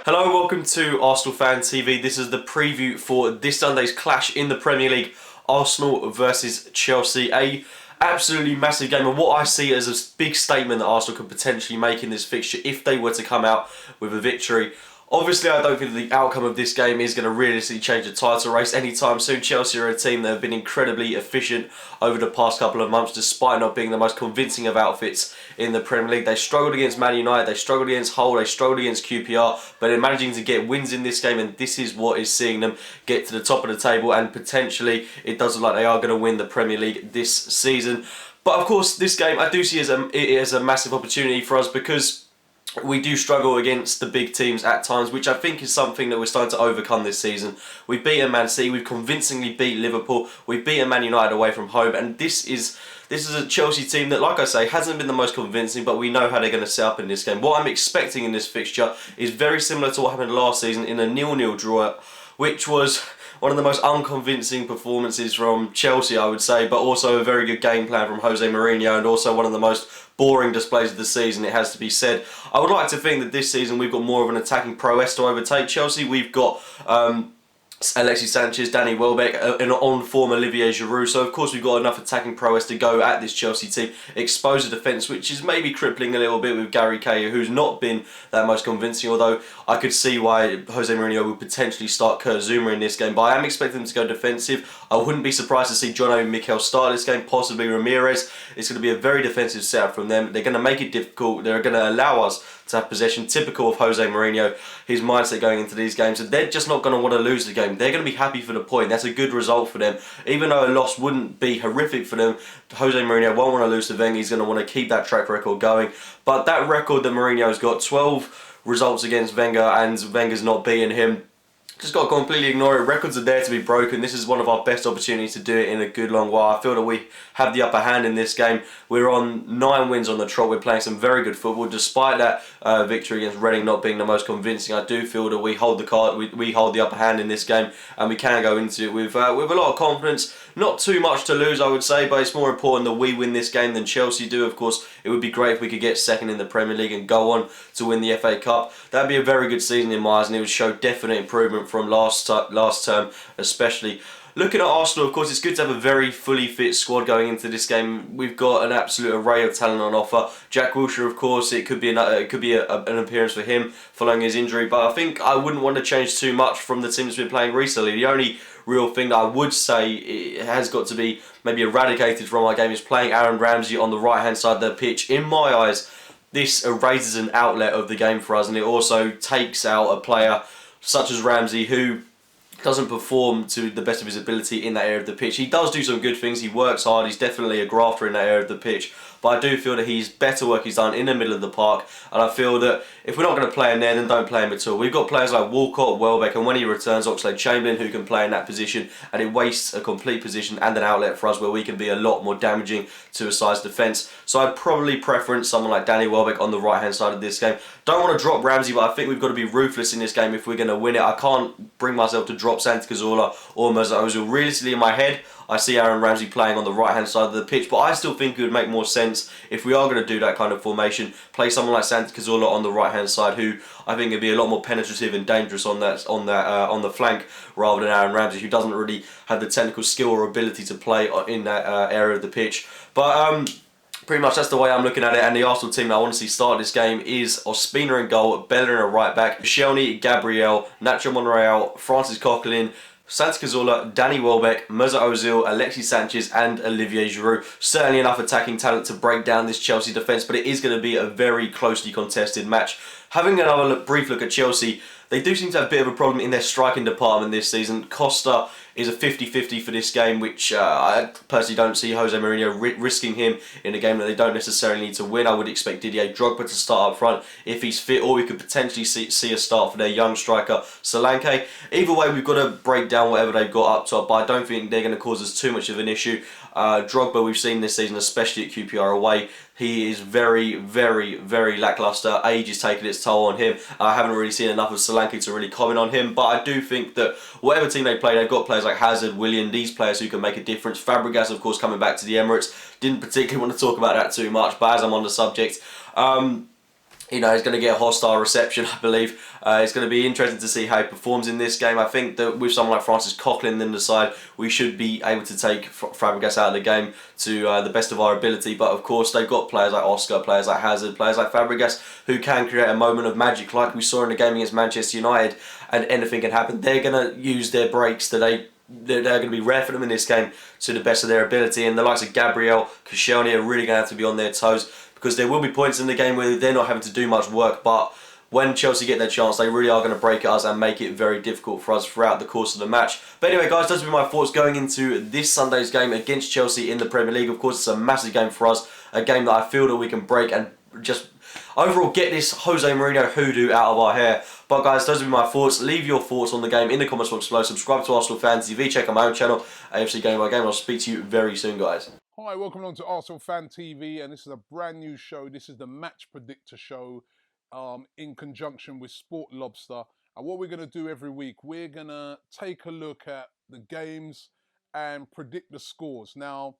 Hello and welcome to Arsenal Fan TV. This is the preview for this Sunday's clash in the Premier League. Arsenal versus Chelsea. A absolutely massive game, and what I see as a big statement that Arsenal could potentially make in this fixture if they were to come out with a victory. Obviously, I don't think the outcome of this game is going to realistically change the title race anytime soon. Chelsea are a team that have been incredibly efficient over the past couple of months, despite not being the most convincing of outfits in the Premier League. They struggled against Man United, they struggled against Hull, they struggled against QPR, but they're managing to get wins in this game, and this is what is seeing them get to the top of the table, and potentially it does look like they are going to win the Premier League this season. But of course, this game I do see as a massive opportunity for us, because we do struggle against the big teams at times, which I think is something that we're starting to overcome this season. We've beaten Man City, we've convincingly beat Liverpool, we've beaten Man United away from home, and this is a Chelsea team that, like I say, hasn't been the most convincing, but we know how they're going to set up in this game. What I'm expecting in this fixture is very similar to what happened last season in a 0-0 draw, which was one of the most unconvincing performances from Chelsea, I would say, but also a very good game plan from Jose Mourinho, and also one of the most boring displays of the season, it has to be said. I would like to think that this season we've got more of an attacking prowess to overtake Chelsea. We've got Alexis Sanchez, Danny Welbeck, and on-form Olivier Giroud. So, of course, we've got enough attacking prowess to go at this Chelsea team, expose the defence, which is maybe crippling a little bit with Gary Cahill, who's not been that most convincing, although I could see why Jose Mourinho would potentially start Kurt Zouma in this game. But I am expecting them to go defensive. I wouldn't be surprised to see John Obi Mikel start this game, possibly Ramirez. It's going to be a very defensive setup from them. They're going to make it difficult. They're going to allow us to have possession, typical of Jose Mourinho, his mindset going into these games. And they're just not going to want to lose the game. They're going to be happy for the point. That's a good result for them. Even though a loss wouldn't be horrific for them, Jose Mourinho won't want to lose to Wenger. He's going to want to keep that track record going. But that record that Mourinho's got, 12 results against Wenger, and Wenger's not beating him, just got to completely ignore it. Records are there to be broken. This is one of our best opportunities to do it in a good long while. I feel that we have the upper hand in this game. We're on 9 wins on the trot. We're playing some very good football. Despite that victory against Reading not being the most convincing, I do feel that we hold the card. We hold the upper hand in this game, and we can go into it with a lot of confidence. Not too much to lose, I would say, but it's more important that we win this game than Chelsea do. Of course, it would be great if we could get second in the Premier League and go on to win the FA Cup. That'd be a very good season in my eyes, and it would show definite improvement from last term, especially. Looking at Arsenal, of course, it's good to have a very fully fit squad going into this game. We've got an absolute array of talent on offer. Jack Wilshere, of course, it could be an appearance for him following his injury, but I think I wouldn't want to change too much from the team that's been playing recently. The only real thing that I would say it has got to be maybe eradicated from our game is playing Aaron Ramsey on the right-hand side of the pitch. In my eyes, this erases an outlet of the game for us, and it also takes out a player such as Ramsey, who doesn't perform to the best of his ability in that area of the pitch. He does do some good things, he works hard, he's definitely a grafter in that area of the pitch, but I do feel that he's better work he's done in the middle of the park, and I feel that if we're not going to play him there, then don't play him at all. We've got players like Walcott, Welbeck, and when he returns, Oxlade-Chamberlain, who can play in that position, and it wastes a complete position and an outlet for us where we can be a lot more damaging to a side's defence. So I'd probably preference someone like Danny Welbeck on the right-hand side of this game. Don't want to drop Ramsey, but I think we've got to be ruthless in this game if we're going to win it. I can't bring myself to drop Santi Cazorla or Mesut Ozil. Realistically, in my head, I see Aaron Ramsey playing on the right-hand side of the pitch, but I still think it would make more sense if we are going to do that kind of formation, play someone like Santi Cazorla on the right-hand side, who I think would be a lot more penetrative and dangerous on the flank, rather than Aaron Ramsey, who doesn't really have the technical skill or ability to play in that area of the pitch. But pretty much that's the way I'm looking at it, and the Arsenal team that I want to see start this game is Ospina in goal, Bellerin at right back, Shelny, Gabriel, Nacho Monreal, Francis Coquelin, Santi Cazorla, Danny Welbeck, Mesut Ozil, Alexis Sanchez and Olivier Giroud. Certainly enough attacking talent to break down this Chelsea defence, but it is going to be a very closely contested match. Having another brief look at Chelsea, they do seem to have a bit of a problem in their striking department this season. Costa is a 50-50 for this game, which I personally don't see Jose Mourinho risking him in a game that they don't necessarily need to win. I would expect Didier Drogba to start up front if he's fit, or we could potentially see a start for their young striker Solanke. Either way, we've got to break down whatever they've got up top, but I don't think they're going to cause us too much of an issue. Drogba, we've seen this season, especially at QPR away, he is very, very, very lacklustre. Age is taking its toll on him. I haven't really seen enough of Solanke to really comment on him, but I do think that whatever team they play, they've got players like Hazard, Willian, these players who can make a difference. Fabregas, of course, coming back to the Emirates. Didn't particularly want to talk about that too much, but as I'm on the subject, He's going to get a hostile reception, I believe. It's going to be interesting to see how he performs in this game. I think that with someone like Francis Coquelin in the side, we should be able to take Fabregas out of the game to the best of our ability. But of course, they've got players like Oscar, players like Hazard, players like Fabregas who can create a moment of magic like we saw in the game against Manchester United, and anything can happen. They're going to use their breaks that they're going to be rare for them in this game to the best of their ability, and the likes of Gabriel, Koscielny are really going to have to be on their toes, because there will be points in the game where they're not having to do much work, but when Chelsea get their chance, they really are going to break at us and make it very difficult for us throughout the course of the match. But anyway, guys, those have been my thoughts going into this Sunday's game against Chelsea in the Premier League. Of course, it's a massive game for us, a game that I feel that we can break and just overall get this Jose Mourinho hoodoo out of our hair. But guys, those have been my thoughts. Leave your thoughts on the game in the comments box below. Subscribe to Arsenal Fan TV. Check out my own channel, AFC Game by Game. I'll speak to you very soon, guys. Hi, welcome along to Arsenal Fan TV, and this is a brand new show. This is the Match Predictor show in conjunction with Sport Lobster. And what we're going to do every week, we're going to take a look at the games and predict the scores. Now,